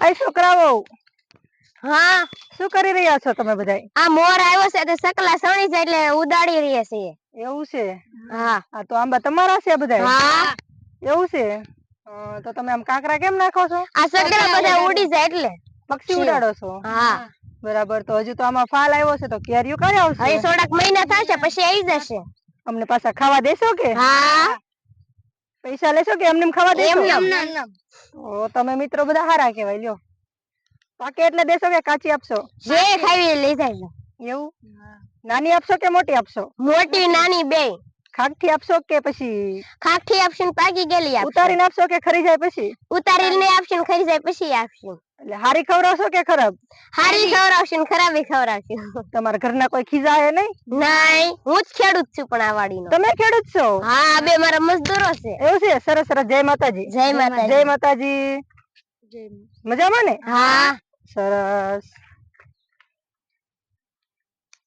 આ છોકરાઓ હા શું કરી રહ્યા છો તમે બધા? આ મોર આવ્યો છે તો સકલા સણી છે એટલે ઉડાડી રહ્યા છે. એવું છે? હા આ તો આંબા તમારા છે બધા? હા એવું છે? તો તમે આમ કાંકરા કેમ નાખો છો? આ સકલા બધા ઉડી જાય એટલે પક્ષી ઉડાડો છો? હા બરાબર. તો હજુ તો આમાં ફાલ આવ્યો છે તો કેરીઓ ક્યારે આવશે? હવે થોડાક મહિના થશે પછી આવી જશે. અમને પાછા ખાવા દેશો કે? હા પૈસા લેશો કે એમને ખાવા દેશો? એમ ઓ તમે મિત્રો બધા હારા કહેવાય. લ્યો પાકે એટલે દેશો કે કાચી આપશો? જે ખાવી લઈ જાય. એવું? નાની આપશો કે મોટી આપશો? મોટી નાની બે. ખાકઠી આપશો કે પછી ખાખી આપશે પાકી ગયેલી આપશે. ઉતારીને આપશો કે ખરી જાય પછી? ઉતારીને આપશે ખરી જાય પછી આપશે. એટલે હારી ખવડાવશો કે ખરાબ? હારી ખવડાવશે ને ખરાબી ખવડાવશે. તમારા ઘરના કોઈ ખીજાય નહીં? નહીં, હું જ ખેડૂત છું પણ આ વાડીનો. તમે ખેડૂત છો? હા, બે મારા મજદૂરો છે. એવું છે? સરસ સરસ. જય માતાજી. જય માતાજી. જય માતાજી. મજામાં ને? હા સરસ.